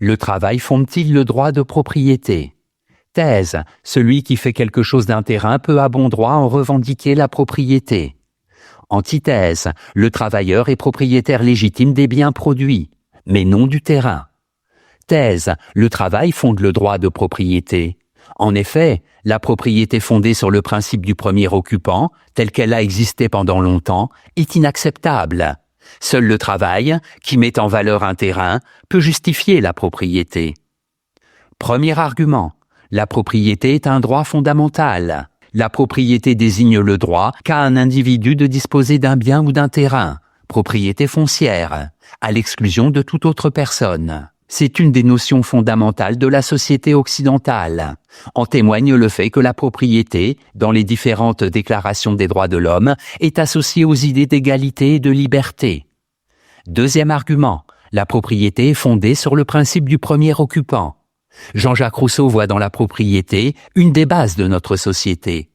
Le travail fonde-t-il le droit de propriété? Thèse. Celui qui fait quelque chose d'un terrain peut à bon droit en revendiquer la propriété. Antithèse. Le travailleur est propriétaire légitime des biens produits, mais non du terrain. Thèse. Le travail fonde le droit de propriété. En effet, la propriété fondée sur le principe du premier occupant, telle qu'elle a existé pendant longtemps, est inacceptable. Seul le travail, qui met en valeur un terrain, peut justifier la propriété. Premier argument. La propriété est un droit fondamental. La propriété désigne le droit qu'a un individu de disposer d'un bien ou d'un terrain, propriété foncière, à l'exclusion de toute autre personne. C'est une des notions fondamentales de la société occidentale. En témoigne le fait que la propriété, dans les différentes déclarations des droits de l'homme, est associée aux idées d'égalité et de liberté. Deuxième argument, la propriété est fondée sur le principe du premier occupant. Jean-Jacques Rousseau voit dans la propriété une des bases de notre société.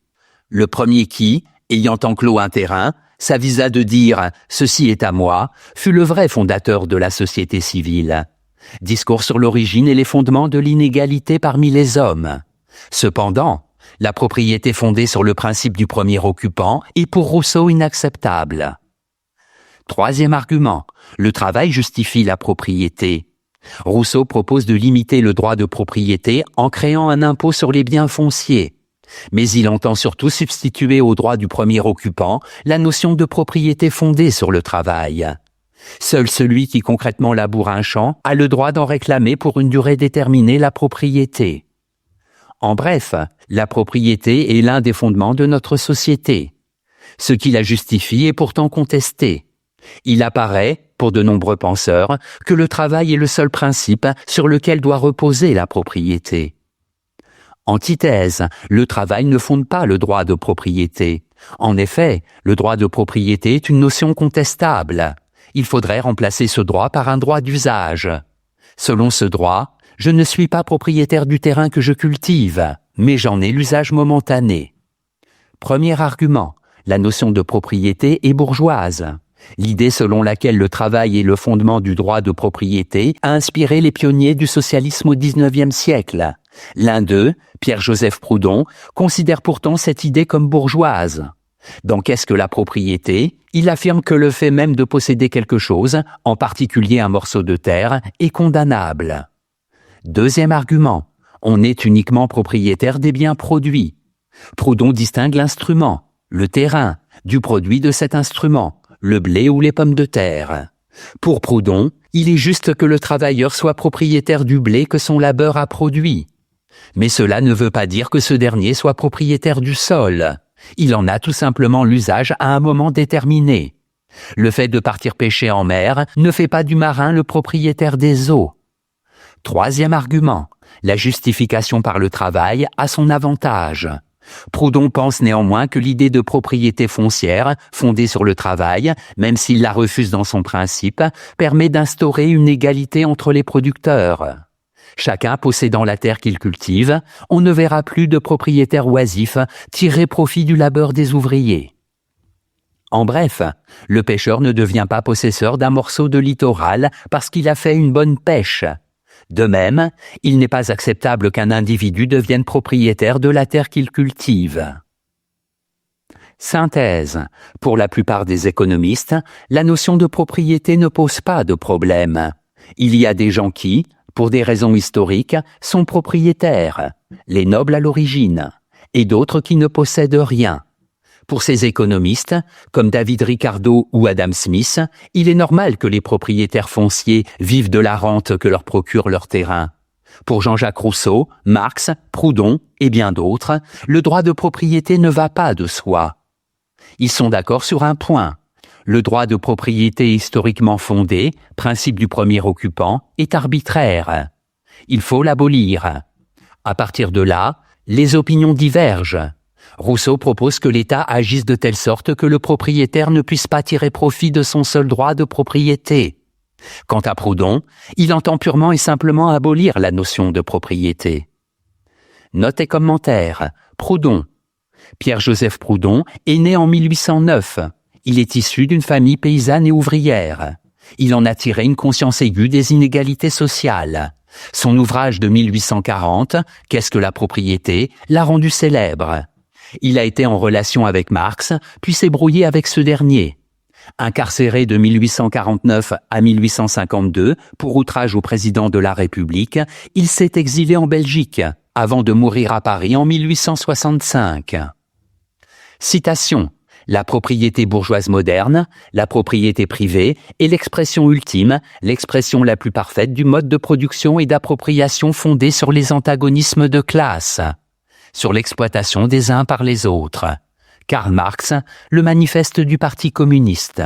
Le premier qui, ayant enclos un terrain, s'avisa de dire « ceci est à moi », fut le vrai fondateur de la société civile. Discours sur l'origine et les fondements de l'inégalité parmi les hommes. Cependant, la propriété fondée sur le principe du premier occupant est pour Rousseau inacceptable. Troisième argument, le travail justifie la propriété. Rousseau propose de limiter le droit de propriété en créant un impôt sur les biens fonciers. Mais il entend surtout substituer au droit du premier occupant la notion de propriété fondée sur le travail. Seul celui qui concrètement laboure un champ a le droit d'en réclamer pour une durée déterminée la propriété. En bref, la propriété est l'un des fondements de notre société. Ce qui la justifie est pourtant contesté. Il apparaît, pour de nombreux penseurs, que le travail est le seul principe sur lequel doit reposer la propriété. Antithèse, le travail ne fonde pas le droit de propriété. En effet, le droit de propriété est une notion contestable. Il faudrait remplacer ce droit par un droit d'usage. Selon ce droit, je ne suis pas propriétaire du terrain que je cultive, mais j'en ai l'usage momentané. Premier argument, la notion de propriété est bourgeoise. L'idée selon laquelle le travail est le fondement du droit de propriété a inspiré les pionniers du socialisme au XIXe siècle. L'un d'eux, Pierre-Joseph Proudhon, considère pourtant cette idée comme bourgeoise. Dans Qu'est-ce que la propriété ? Il affirme que le fait même de posséder quelque chose, en particulier un morceau de terre, est condamnable. Deuxième argument, on est uniquement propriétaire des biens produits. Proudhon distingue l'instrument, le terrain, du produit de cet instrument, le blé ou les pommes de terre. Pour Proudhon, il est juste que le travailleur soit propriétaire du blé que son labeur a produit. Mais cela ne veut pas dire que ce dernier soit propriétaire du sol. Il en a tout simplement l'usage à un moment déterminé. Le fait de partir pêcher en mer ne fait pas du marin le propriétaire des eaux. Troisième argument, la justification par le travail a son avantage. Proudhon pense néanmoins que l'idée de propriété foncière, fondée sur le travail, même s'il la refuse dans son principe, permet d'instaurer une égalité entre les producteurs. Chacun possédant la terre qu'il cultive, on ne verra plus de propriétaires oisifs tirer profit du labeur des ouvriers. En bref, le pêcheur ne devient pas possesseur d'un morceau de littoral parce qu'il a fait une bonne pêche. De même, il n'est pas acceptable qu'un individu devienne propriétaire de la terre qu'il cultive. Synthèse. Pour la plupart des économistes, la notion de propriété ne pose pas de problème. Il y a des gens qui, pour des raisons historiques, sont propriétaires, les nobles à l'origine, et d'autres qui ne possèdent rien. Pour ces économistes, comme David Ricardo ou Adam Smith, il est normal que les propriétaires fonciers vivent de la rente que leur procure leur terrain. Pour Jean-Jacques Rousseau, Marx, Proudhon et bien d'autres, le droit de propriété ne va pas de soi. Ils sont d'accord sur un point. Le droit de propriété historiquement fondé, principe du premier occupant, est arbitraire. Il faut l'abolir. À partir de là, les opinions divergent. Rousseau propose que l'État agisse de telle sorte que le propriétaire ne puisse pas tirer profit de son seul droit de propriété. Quant à Proudhon, il entend purement et simplement abolir la notion de propriété. Note et commentaire. Proudhon. Pierre-Joseph Proudhon est né en 1809. Il est issu d'une famille paysanne et ouvrière. Il en a tiré une conscience aiguë des inégalités sociales. Son ouvrage de 1840, Qu'est-ce que la propriété, l'a rendu célèbre. Il a été en relation avec Marx, puis s'est brouillé avec ce dernier. Incarcéré de 1849 à 1852 pour outrage au président de la République, il s'est exilé en Belgique, avant de mourir à Paris en 1865. Citation. La propriété bourgeoise moderne, la propriété privée est l'expression ultime, l'expression la plus parfaite du mode de production et d'appropriation fondé sur les antagonismes de classe, sur l'exploitation des uns par les autres. Karl Marx, le manifeste du Parti communiste.